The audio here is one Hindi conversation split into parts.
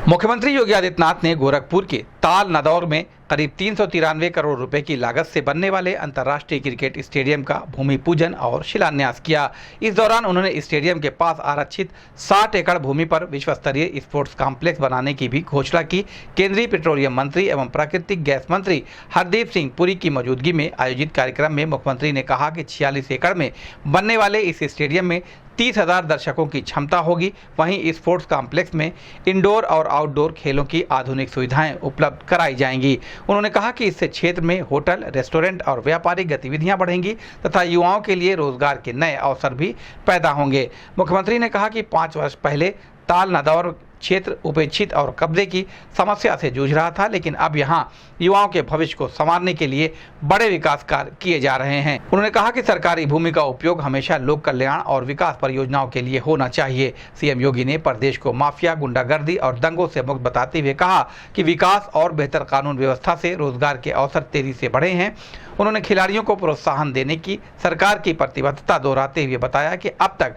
मुख्यमंत्री योगी आदित्यनाथ ने गोरखपुर के ताल नदौर में करीब 393 करोड़ रुपए की लागत से बनने वाले अंतर्राष्ट्रीय क्रिकेट स्टेडियम का भूमि पूजन और शिलान्यास किया। इस दौरान उन्होंने स्टेडियम के पास आरक्षित 60 एकड़ भूमि पर विश्व स्तरीय स्पोर्ट्स कॉम्प्लेक्स बनाने की भी घोषणा की। केंद्रीय पेट्रोलियम मंत्री एवं प्राकृतिक गैस मंत्री हरदीप सिंह पुरी की मौजूदगी में आयोजित कार्यक्रम में मुख्यमंत्री ने कहा कि 46 एकड़ में बनने वाले इस स्टेडियम में 30,000 दर्शकों की क्षमता होगी। वहीं स्पोर्ट्स कॉम्प्लेक्स में इंडोर और आउटडोर खेलों की आधुनिक सुविधाएं उपलब्ध कराई जाएंगी। उन्होंने कहा कि इससे क्षेत्र में होटल, रेस्टोरेंट और व्यापारिक गतिविधियां बढ़ेंगी तथा युवाओं के लिए रोजगार के नए अवसर भी पैदा होंगे। मुख्यमंत्री ने कहा कि 5 वर्ष पहले ताल नदौर क्षेत्र उपेक्षित और कब्जे की समस्या से जूझ रहा था, लेकिन अब यहां युवाओं के भविष्य को संवारने के लिए बड़े विकास कार्य किए जा रहे हैं। उन्होंने कहा कि सरकारी भूमि का उपयोग हमेशा लोक कल्याण और विकास परियोजनाओं के लिए होना चाहिए। सीएम योगी ने प्रदेश को माफिया, गुंडागर्दी और दंगों से मुक्त बताते हुए कहा कि विकास और बेहतर कानून व्यवस्था से रोजगार के अवसर तेजी से बढ़े हैं। उन्होंने खिलाड़ियों को प्रोत्साहन देने की सरकार की प्रतिबद्धता दोहराते हुए बताया कि अब तक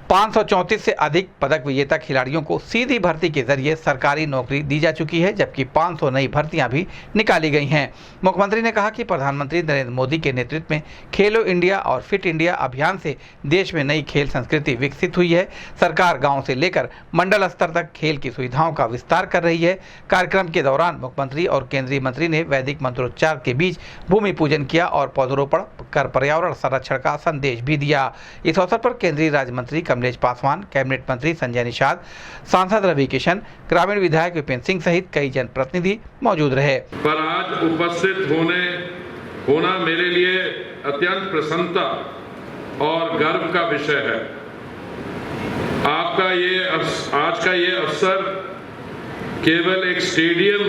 534 से अधिक पदक विजेता खिलाड़ियों को सीधी भर्ती के जरिए सरकारी नौकरी दी जा चुकी है, जबकि 500 नई भर्तियां भी निकाली गई हैं। मुख्यमंत्री ने कहा कि प्रधानमंत्री नरेंद्र मोदी के नेतृत्व में खेलो इंडिया और फिट इंडिया अभियान से देश में नई खेल संस्कृति विकसित हुई है। सरकार गांव से लेकर मंडल स्तर तक खेल की सुविधाओं का विस्तार कर रही है। कार्यक्रम के दौरान मुख्यमंत्री और केंद्रीय मंत्री ने वैदिक मंत्रोच्चार के बीच भूमि पूजन किया और पौधरोपण कर पर्यावरण संरक्षण का संदेश भी दिया। इस अवसर पर केंद्रीय राज्य मंत्री कमलेश पासवान, कैबिनेट मंत्री संजय निषाद, सांसद रवि किशन, ग्रामीण विधायक विपिन सिंह सहित कई जनप्रतिनिधि मौजूद रहे। पर आज उपस्थित होना मेरे लिए अत्यंत प्रसन्नता और गर्व का विषय है। आज का ये अवसर केवल एक स्टेडियम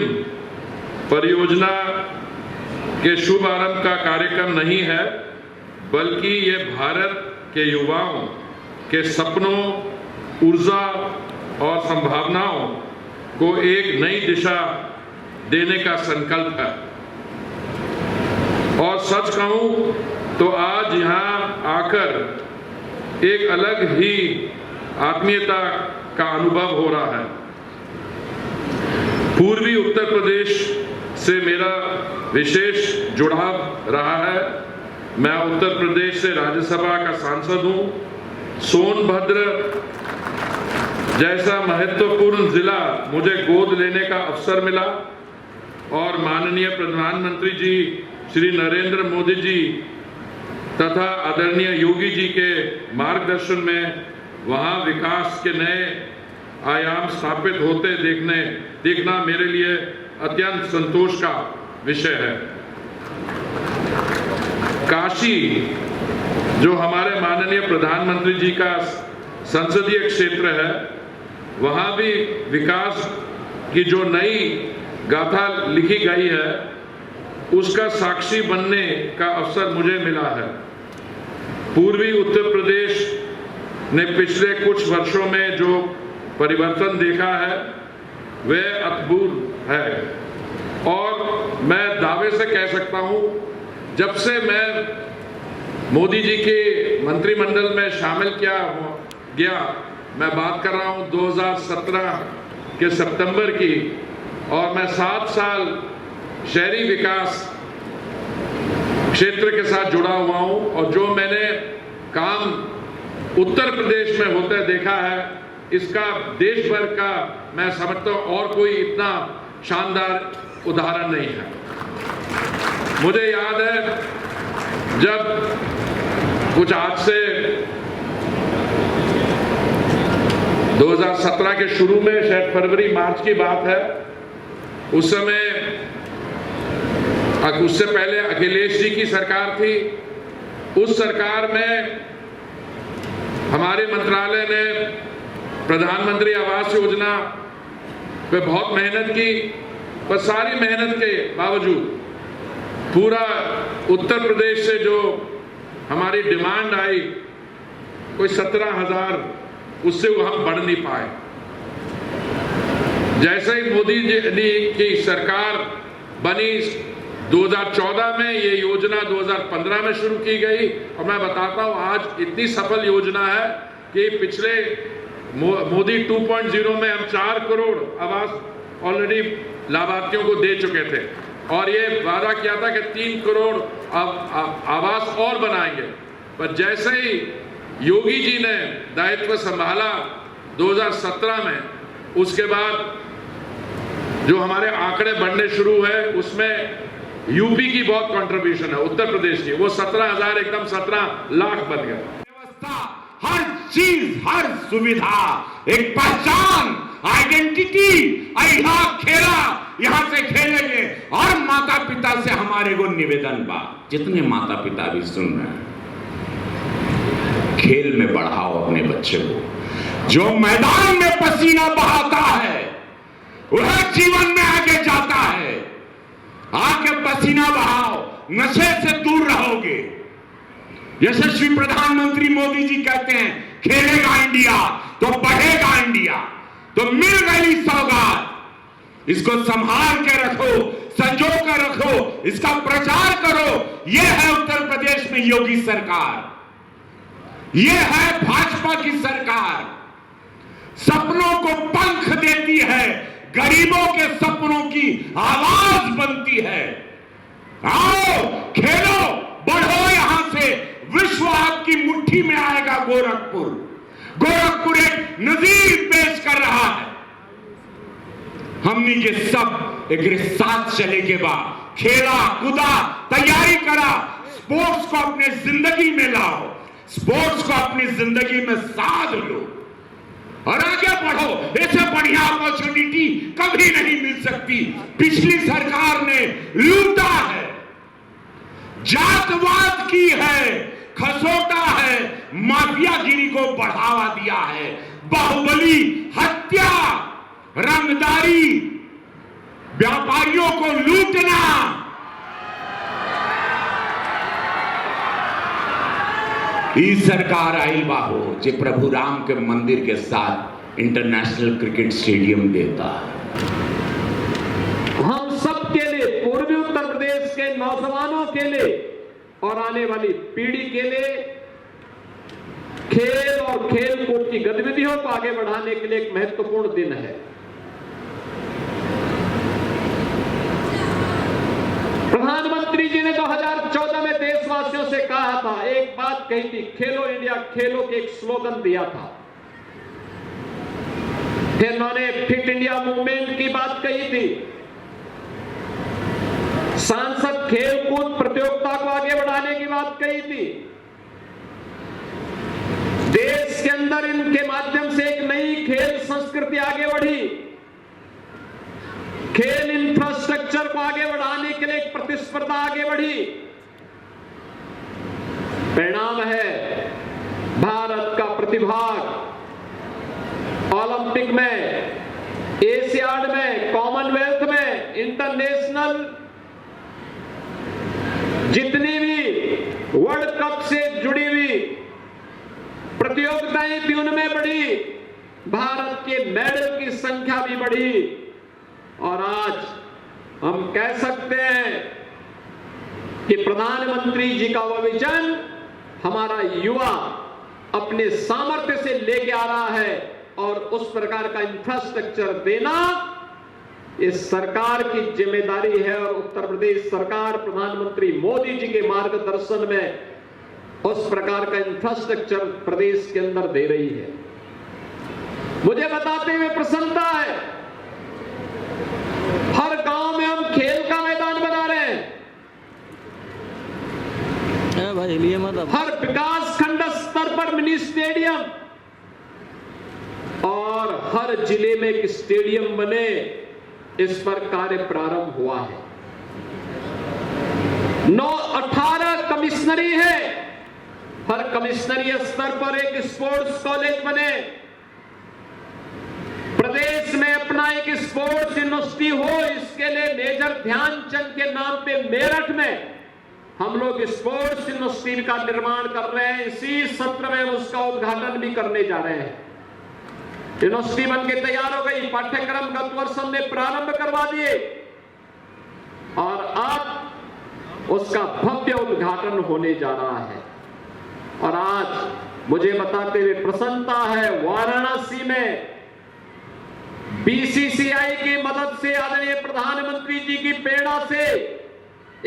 परियोजना के शुभ आरंभ का कार्यक्रम नहीं है, बल्कि ये भारत के युवाओं के सपनों, ऊर्जा और संभावनाओं को एक नई दिशा देने का संकल्प है। और सच कहूं तो आज यहां आकर एक अलग ही आत्मीयता का अनुभव हो रहा है। पूर्वी उत्तर प्रदेश से मेरा विशेष जुड़ाव रहा है। मैं उत्तर प्रदेश से राज्यसभा का सांसद हूं। सोनभद्र जैसा महत्वपूर्ण जिला मुझे गोद लेने का अवसर मिला और माननीय प्रधानमंत्री जी श्री नरेंद्र मोदी जी तथा आदरणीय योगी जी के मार्गदर्शन में वहां विकास के नए आयाम स्थापित होते देखना मेरे लिए अत्यंत संतोष का विषय है। काशी, जो हमारे माननीय प्रधानमंत्री जी का संसदीय क्षेत्र है, वहां भी विकास की जो नई गाथा लिखी गई है उसका साक्षी बनने का अवसर मुझे मिला है। पूर्वी उत्तर प्रदेश ने पिछले कुछ वर्षों में जो परिवर्तन देखा है वह अद्भुत है और मैं दावे से कह सकता हूं, जब से मैं मोदी जी के मंत्रिमंडल में शामिल किया गया, मैं बात कर रहा हूं 2017 के सितंबर की, और मैं 7 साल शहरी विकास क्षेत्र के साथ जुड़ा हुआ हूं और जो मैंने काम उत्तर प्रदेश में होते देखा है, इसका देश भर का मैं समझता हूं और कोई इतना शानदार उदाहरण नहीं है। मुझे याद है जब कुछ आज से 2017 के शुरू में, शायद फरवरी मार्च की बात है, उस समय उससे पहले अखिलेश जी की सरकार थी। उस सरकार में हमारे मंत्रालय ने प्रधानमंत्री आवास योजना पे बहुत मेहनत की, पर सारी मेहनत के बावजूद पूरा उत्तर प्रदेश से जो हमारी डिमांड आई, कोई 17,000, उससे वो हम बढ़ नहीं पाए। जैसे ही मोदी जी की सरकार बनी 2014 में, ये योजना 2015 में शुरू की गई और मैं बताता हूँ आज इतनी सफल योजना है कि पिछले मोदी 2.0 में हम 4 करोड़ आवास ऑलरेडी लाभार्थियों को दे चुके थे और ये वादा किया था कि 3 करोड़ आवास और बनाएंगे। पर जैसे ही योगी जी ने दायित्व संभाला 2017 में, उसके बाद जो हमारे आंकड़े बढ़ने शुरू है उसमें यूपी की बहुत कंट्रीब्यूशन है, उत्तर प्रदेश की, वो 17,000 एकदम 17 लाख बन गया। व्यवस्था, हर चीज, हर सुविधा, एक पहचान, आइडेंटिटी, अहिला खेला यहां से खेलेंगे। और माता पिता से हमारे को निवेदन बा, जितने माता पिता भी सुन रहे हैं, खेल में बढ़ाओ अपने बच्चे को। जो मैदान में पसीना बहाता है वह जीवन में आगे जाता है। आके पसीना बहाओ, नशे से दूर रहोगे। यशस्वी प्रधानमंत्री मोदी जी कहते हैं खेलेगा इंडिया तो बढ़ेगा इंडिया। तो मिल गई सौगात, इसको संभाल के रखो, संजो कर रखो, इसका प्रचार करो। यह है उत्तर प्रदेश में योगी सरकार, यह है भाजपा की सरकार। सपनों को पंख देती है, गरीबों के सपनों की आवाज बनती है। आओ खेलो, बढ़ो यहां से। विश्व आपकी मुट्ठी में आएगा। गोरखपुर एक नजीर पेश कर रहा है। हमने के सब एक साथ चले के बाद खेला कूदा, तैयारी करा। स्पोर्ट्स को अपने जिंदगी में लाओ, स्पोर्ट्स को अपनी जिंदगी में साध लो और आगे बढ़ो। ऐसे बढ़िया अपॉर्चुनिटी कभी नहीं मिल सकती। पिछली सरकार ने लूटा है, जातवाद की है, खसोटा है, माफियागिरी को बढ़ावा दिया है, बाहुबली, हत्या, रंगदारी, व्यापारियों को लूटना। ई सरकार आइल बाहो जे प्रभु राम के मंदिर के साथ इंटरनेशनल क्रिकेट स्टेडियम देता। हम सबके लिए, पूर्वी उत्तर प्रदेश के नौजवानों के लिए और आने वाली पीढ़ी के लिए खेल और खेल कूद की गतिविधियों को आगे बढ़ाने के लिए एक महत्वपूर्ण दिन है। प्रधानमंत्री जी ने 2014 में देशवासियों से कहा था, एक बात कही थी, खेलो इंडिया खेलो के एक स्लोगन दिया था। फिर उन्होंने फिट इंडिया मूवमेंट की बात कही थी। सांसद खेल कूद प्रतियोगिता को आगे बढ़ाने की बात कही थी। देश के अंदर इनके माध्यम से एक नई खेल संस्कृति आगे बढ़ी। खेल इंफ्रास्ट्रक्चर को आगे बढ़ाने के लिए एक प्रतिस्पर्धा आगे बढ़ी। परिणाम है भारत का प्रतिभाग ओलंपिक में, एशियाड में, कॉमनवेल्थ में, इंटरनेशनल जितनी भी वर्ल्ड कप से जुड़ी हुई प्रतियोगिताएं थी उनमें बढ़ी। भारत के मेडल की संख्या भी बढ़ी। और आज हम कह सकते हैं कि प्रधानमंत्री जी का वह विजन हमारा युवा अपने सामर्थ्य से लेके आ रहा है और उस प्रकार का इंफ्रास्ट्रक्चर देना इस सरकार की जिम्मेदारी है। और उत्तर प्रदेश सरकार प्रधानमंत्री मोदी जी के मार्गदर्शन में उस प्रकार का इंफ्रास्ट्रक्चर प्रदेश के अंदर दे रही है। मुझे बताते हुए प्रसन्नता है, हर गांव में हम खेल का मैदान बना रहे हैं। भाई लिए मतलब हर विकास खंड स्तर पर मिनी स्टेडियम और हर जिले में एक स्टेडियम बने, इस पर कार्य प्रारंभ हुआ है। 18 कमिश्नरी है, हर कमिश्नरी स्तर पर एक स्पोर्ट्स कॉलेज बने। प्रदेश में अपना एक स्पोर्ट्स यूनिवर्सिटी हो, इसके लिए मेजर ध्यानचंद के नाम पे मेरठ में हम लोग स्पोर्ट्स यूनिवर्सिटी का निर्माण कर रहे हैं। इसी सत्र में उसका उद्घाटन भी करने जा रहे हैं। यूनिवर्सिटी बनके तैयार हो गई, पाठ्यक्रम गत वर्ष हमने प्रारंभ करवा दिए और अब उसका भव्य उद्घाटन होने जा रहा है। और आज मुझे बताते हुए प्रसन्नता है, वाराणसी में बीसीसीआई की मदद से आदरणीय प्रधानमंत्री जी की प्रेरणा से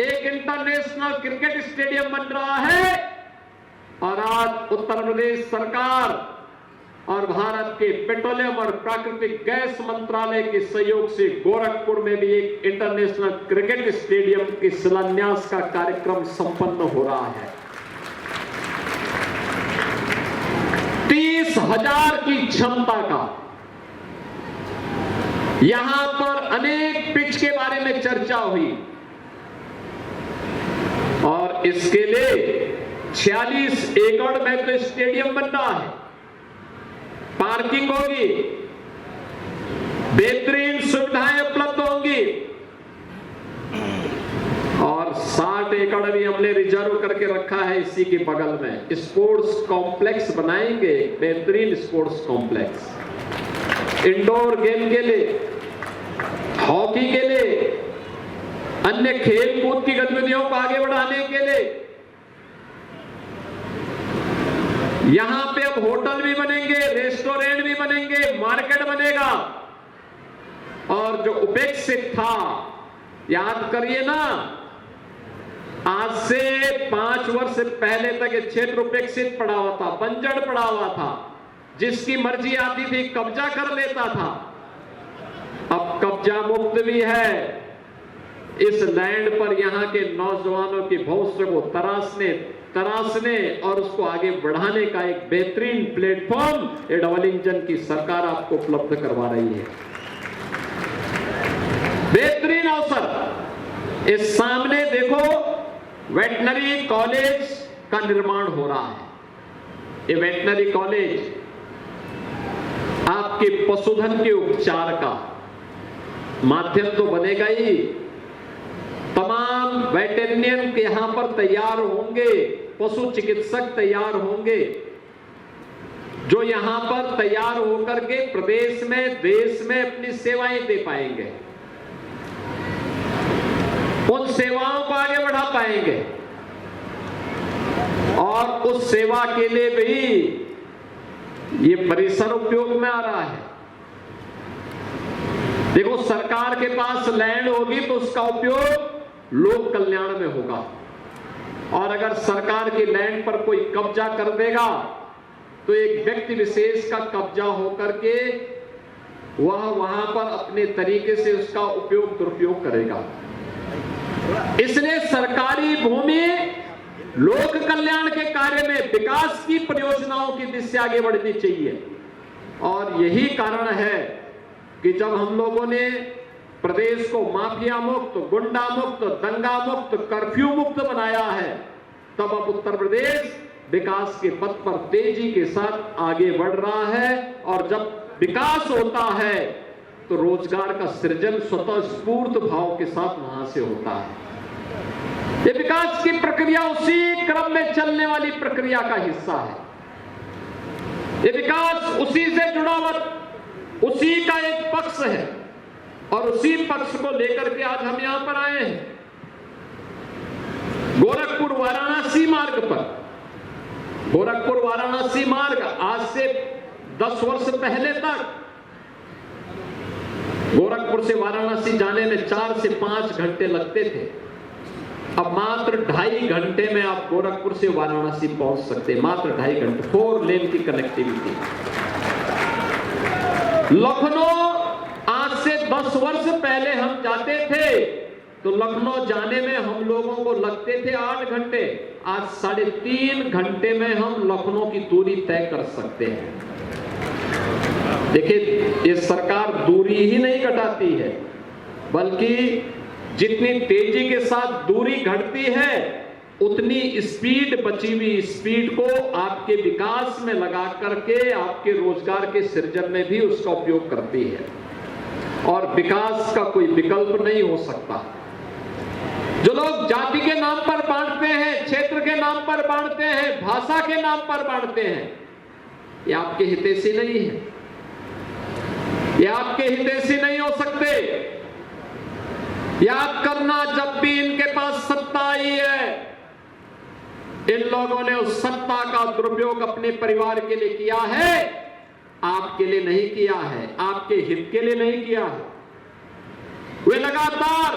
एक इंटरनेशनल क्रिकेट स्टेडियम बन रहा है और आज उत्तर प्रदेश सरकार और भारत के पेट्रोलियम और प्राकृतिक गैस मंत्रालय के सहयोग से गोरखपुर में भी एक इंटरनेशनल क्रिकेट स्टेडियम के शिलान्यास का कार्यक्रम संपन्न हो रहा है। 30,000 की क्षमता का यहां पर अनेक पिच के बारे में चर्चा हुई और इसके लिए 46 एकड़ में तो स्टेडियम बन रहा है, पार्किंग होगी, बेहतरीन सुविधाएं उपलब्ध होंगी और 60 एकड़ भी हमने रिजर्व करके रखा है। इसी के बगल में स्पोर्ट्स कॉम्प्लेक्स बनाएंगे, बेहतरीन स्पोर्ट्स कॉम्प्लेक्स, इंडोर गेम के लिए, हॉकी के लिए, अन्य खेल कूद की गतिविधियों को आगे बढ़ाने के लिए यहां पे अब होटल भी बनेंगे, रेस्टोरेंट भी बनेंगे, मार्केट बनेगा। और जो उपेक्षित था, याद करिए ना, आज से 5 वर्ष पहले तक ये क्षेत्र उपेक्षित पड़ा हुआ था, बंजर पड़ा हुआ था, जिसकी मर्जी आती थी कब्जा कर लेता था। अब कब्जा मुक्त भी है। इस लैंड पर यहाँ के नौजवानों के भविष्य को तराशने और उसको आगे बढ़ाने का एक बेहतरीन प्लेटफॉर्म ये डबल इंजन की सरकार आपको उपलब्ध करवा रही है। बेहतरीन अवसर। इस सामने देखो, वेटनरी कॉलेज का निर्माण हो रहा है। ये वेटनरी कॉलेज आपके पशुधन के उपचार का माध्यम तो बनेगा ही, तमाम वेटेरिनियन के यहां पर तैयार होंगे, पशु चिकित्सक तैयार होंगे, जो यहां पर तैयार होकर के प्रदेश में, देश में अपनी सेवाएं दे पाएंगे, उन सेवाओं को आगे बढ़ा पाएंगे और उस सेवा के लिए भी ये परिसर उपयोग में आ रहा है। देखो, सरकार के पास लैंड होगी तो उसका उपयोग लोक कल्याण में होगा और अगर सरकार की लैंड पर कोई कब्जा कर देगा तो एक व्यक्ति विशेष का कब्जा होकर के वह वहां पर अपने तरीके से उसका उपयोग दुरुपयोग करेगा। इसलिए सरकारी भूमि लोक कल्याण के कार्य में, विकास की परियोजनाओं की दिशा से आगे बढ़नी चाहिए। और यही कारण है कि जब हम लोगों ने प्रदेश को माफिया मुक्त, गुंडा मुक्त, दंगा मुक्त, कर्फ्यू मुक्त बनाया है, तब अब उत्तर प्रदेश विकास के पथ पर तेजी के साथ आगे बढ़ रहा है। और जब विकास होता है तो रोजगार का सृजन स्वतः स्फूर्त भाव के साथ वहां से होता है। ये विकास की प्रक्रिया उसी क्रम में चलने वाली प्रक्रिया का हिस्सा है। ये विकास उसी से जुड़ा हुआ, उसी का एक पक्ष है और उसी पक्ष को लेकर के आज हम यहां पर आए हैं। गोरखपुर वाराणसी मार्ग पर, गोरखपुर वाराणसी मार्ग आज से 10 वर्ष पहले तक गोरखपुर से वाराणसी जाने में 4 से 5 घंटे लगते थे। अब मात्र 2.5 घंटे में आप गोरखपुर से वाराणसी पहुंच सकते हैं, मात्र 2.5 घंटे, 4 लेन की कनेक्टिविटी। लखनऊ आज से 10 वर्ष पहले हम जाते थे तो लखनऊ जाने में हम लोगों को लगते थे 8 घंटे, आज 3.5 घंटे में हम लखनऊ की दूरी तय कर सकते हैं। देखिए, ये सरकार दूरी ही नहीं घटाती है, बल्कि जितनी तेजी के साथ दूरी घटती है उतनी स्पीड, बची हुई स्पीड को आपके विकास में लगा करके आपके रोजगार के सृजन में भी उसका उपयोग करती है। और विकास का कोई विकल्प नहीं हो सकता। जो लोग जाति के नाम पर बांटते हैं, क्षेत्र के नाम पर बांटते हैं, भाषा के नाम पर बांटते हैं, ये आपके हितैषी नहीं है, ये आपके हितैषी नहीं हो सकते। याद करना, जब भी इनके पास सत्ता आई है इन लोगों ने उस सत्ता का दुरुपयोग अपने परिवार के लिए किया है, आपके लिए नहीं किया है, आपके हित के लिए नहीं किया है। वे लगातार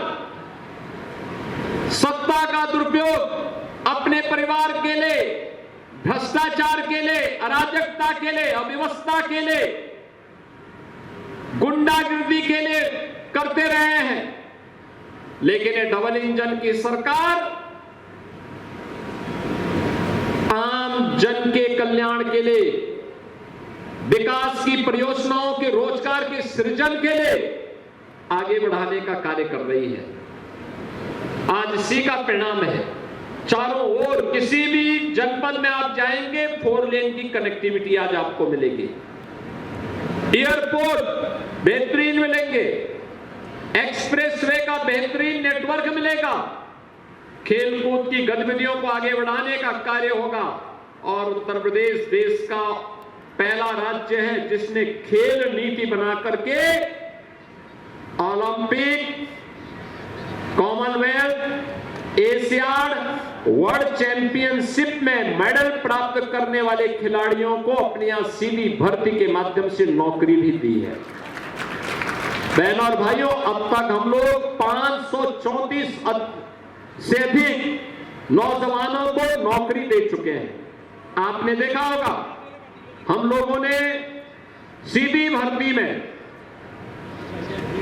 सत्ता का दुरुपयोग अपने परिवार के लिए, भ्रष्टाचार के लिए, अराजकता के लिए, अव्यवस्था के लिए, गुंडागिर्दी के लिए करते रहे हैं। लेकिन ये डबल इंजन की सरकार आम जन के कल्याण के लिए, विकास की परियोजनाओं के, रोजगार के सृजन के लिए आगे बढ़ाने का कार्य कर रही है। आज इसी का परिणाम है, चारों ओर किसी भी जनपद में आप जाएंगे 4 लेन की कनेक्टिविटी आज आपको मिलेगी, एयरपोर्ट बेहतरीन मिलेंगे, एक्सप्रेसवे का बेहतरीन नेटवर्क मिलेगा, खेलकूद की गतिविधियों को आगे बढ़ाने का कार्य होगा। और उत्तर प्रदेश देश का पहला राज्य है जिसने खेल नीति बना करके Olympic, Commonwealth, Asiad, world championship में मेडल प्राप्त करने वाले खिलाड़ियों को अपने यहां सीधी भर्ती के माध्यम से नौकरी भी दी है। बहनों और भाइयों, अब तक हम लोग 534 से अधिक नौजवानों को नौकरी दे चुके हैं। आपने देखा होगा, हम लोगों ने सीधी भर्ती में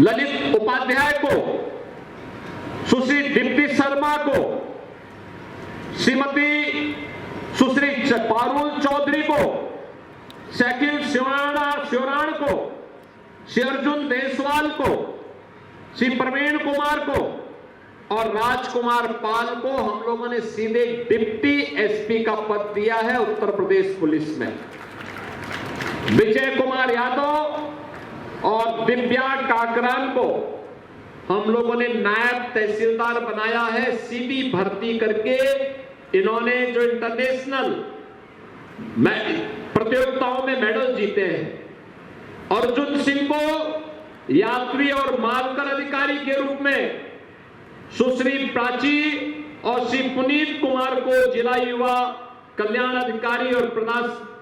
ललित उपाध्याय को, सुश्री दीप्ति शर्मा को, श्रीमती सुश्री पारुल चौधरी को, शकील शिवराण को, श्री अर्जुन देसवाल को, श्री प्रवीण कुमार को और राजकुमार पाल को हम लोगों ने सीधे डिप्टी एसपी का पद दिया है उत्तर प्रदेश पुलिस में। विजय कुमार यादव और दिव्या काकरान को हम लोगों ने नायब तहसीलदार बनाया है, सीधी भर्ती करके। इन्होंने जो इंटरनेशनल प्रतियोगिताओं में मेडल जीते हैं। अर्जुन सिंह को यात्री और मालकर अधिकारी के रूप में, सुश्री प्राची और श्री पुनीत कुमार को जिला युवा कल्याण अधिकारी और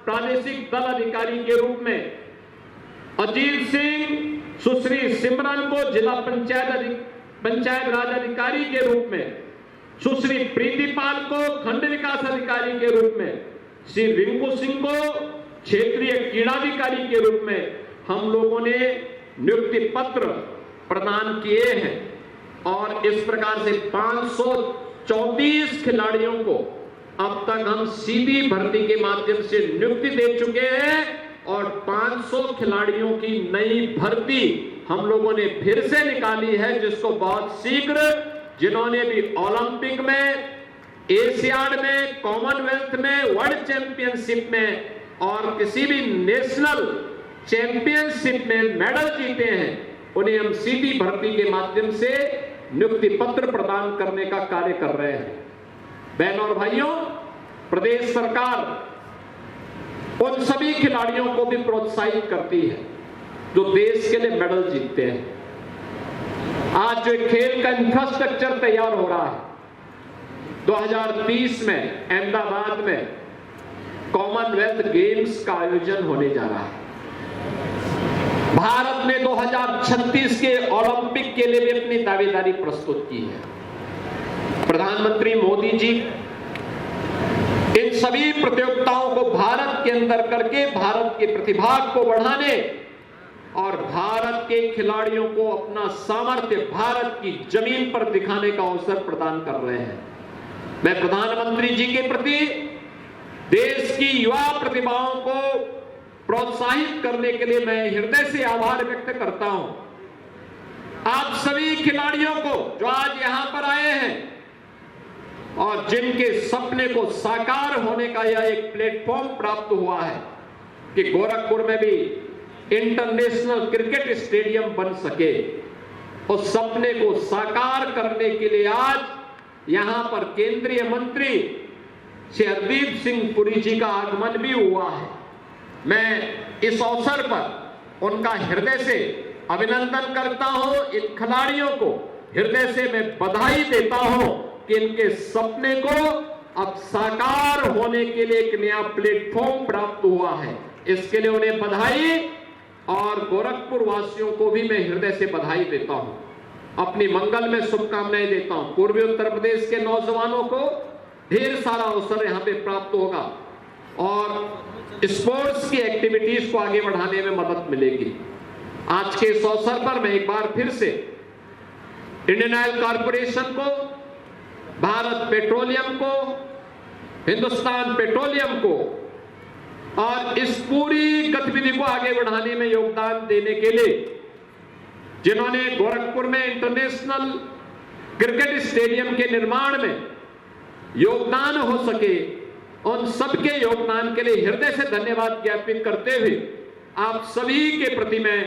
प्रादेशिक दल अधिकारी के रूप में, अजीत सिंह, सुश्री सिमरन को जिला पंचायत राज अधिकारी के रूप में, सुश्री प्रीतिपाल को खंड विकास अधिकारी के रूप में, श्री रिंकू सिंह को क्षेत्रीय क्रीड़ाधिकारी के रूप में हम लोगों ने नियुक्ति पत्र प्रदान किए हैं। और इस प्रकार से 534 खिलाड़ियों को अब तक हम सीधी भर्ती के माध्यम से नियुक्ति दे चुके हैं और 500 खिलाड़ियों की नई भर्ती हम लोगों ने फिर से निकाली है, जिसको बहुत शीघ्र जिन्होंने भी ओलंपिक में, एशियाड में, कॉमनवेल्थ में, वर्ल्ड चैंपियनशिप में और किसी भी नेशनल चैंपियनशिप में मेडल जीते हैं, उन्हें हम सीधी भर्ती के माध्यम से नियुक्ति पत्र प्रदान करने का कार्य कर रहे हैं। बहनों और भाइयों, प्रदेश सरकार उन सभी खिलाड़ियों को भी प्रोत्साहित करती है जो देश के लिए मेडल जीतते हैं। आज जो खेल का इंफ्रास्ट्रक्चर तैयार हो रहा है, 2030 में अहमदाबाद में कॉमनवेल्थ गेम्स का आयोजन होने जा रहा है। भारत ने 2036 के ओलंपिक के लिए भी अपनी दावेदारी प्रस्तुत की है। प्रधानमंत्री मोदी जी इन सभी प्रतियोगिताओं को भारत के अंदर करके भारत के प्रतिभा को बढ़ाने और भारत के खिलाड़ियों को अपना सामर्थ्य भारत की जमीन पर दिखाने का अवसर प्रदान कर रहे हैं। मैं प्रधानमंत्री जी के प्रति देश की युवा प्रतिभाओं को प्रोत्साहित करने के लिए मैं हृदय से आभार व्यक्त करता हूं। आप सभी खिलाड़ियों को जो आज यहां पर आए हैं और जिनके सपने को साकार होने का यह एक प्लेटफॉर्म प्राप्त हुआ है कि गोरखपुर में भी इंटरनेशनल क्रिकेट स्टेडियम बन सके, उस सपने को साकार करने के लिए आज यहां पर केंद्रीय मंत्री श्री हरदीप सिंह पुरी जी का आगमन भी हुआ है। मैं इस अवसर पर उनका हृदय से अभिनंदन करता हूं। इन खिलाड़ियों को हृदय से मैं बधाई देता हूं कि इनके सपने को अब साकार होने के लिए एक नया प्लेटफॉर्म प्राप्त हुआ है। इसके लिए उन्हें बधाई, और गोरखपुर वासियों को भी मैं हृदय से बधाई देता हूं, अपनी मंगल में शुभकामनाएं देता हूं। पूर्वी उत्तर प्रदेश के नौजवानों को ढेर सारा अवसर यहां पे प्राप्त होगा और स्पोर्ट्स की एक्टिविटीज को आगे बढ़ाने में मदद मिलेगी। आज के इस अवसर पर मैं एक बार फिर से इंडियन ऑयल कॉर्पोरेशन को, भारत पेट्रोलियम को, हिंदुस्तान पेट्रोलियम को और इस पूरी गतिविधि को आगे बढ़ाने में योगदान देने के लिए जिन्होंने गोरखपुर में इंटरनेशनल क्रिकेट स्टेडियम के निर्माण में योगदान हो सके, उन सबके योगदान के लिए हृदय से धन्यवाद ज्ञापित करते हुए आप सभी के प्रति मैं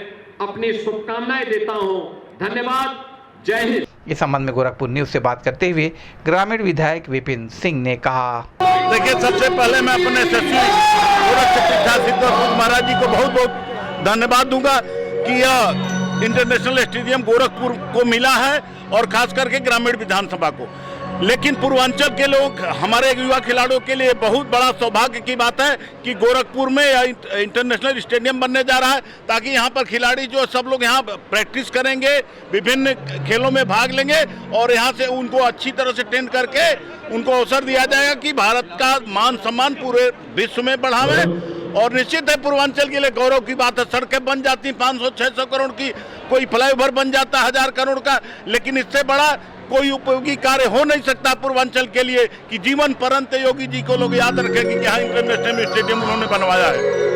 अपनी शुभकामनाएं देता हूं। धन्यवाद। जय हिंद। इस संबंध में गोरखपुर न्यूज से बात करते हुए ग्रामीण विधायक विपिन सिंह ने कहा, देखिए, सबसे पहले मैं अपने सचिव सिद्धेश्वर महाराज जी को बहुत बहुत धन्यवाद दूंगा कि यह इंटरनेशनल स्टेडियम गोरखपुर को मिला है और खास करके ग्रामीण विधानसभा को। लेकिन पूर्वांचल के लोग, हमारे युवा खिलाड़ियों के लिए बहुत बड़ा सौभाग्य की बात है कि गोरखपुर में इंटरनेशनल स्टेडियम बनने जा रहा है, ताकि यहाँ पर खिलाड़ी जो सब लोग यहाँ प्रैक्टिस करेंगे, विभिन्न खेलों में भाग लेंगे और यहाँ से उनको अच्छी तरह से ट्रेन करके उनको अवसर दिया जाएगा कि भारत का मान सम्मान पूरे विश्व में बढ़ावे। और निश्चित है पूर्वांचल के लिए गौरव की बात है, सड़कें बन जाती 500-600 करोड़ की, कोई फ्लाईओवर बन जाता 1000 करोड़ का, लेकिन इससे बड़ा कोई उपयोगी कार्य हो नहीं सकता पूर्वांचल के लिए कि जीवन पर्यंत योगी जी को लोग याद रखें कि यहाँ इंटरनेशनल स्टेडियम उन्होंने बनवाया है।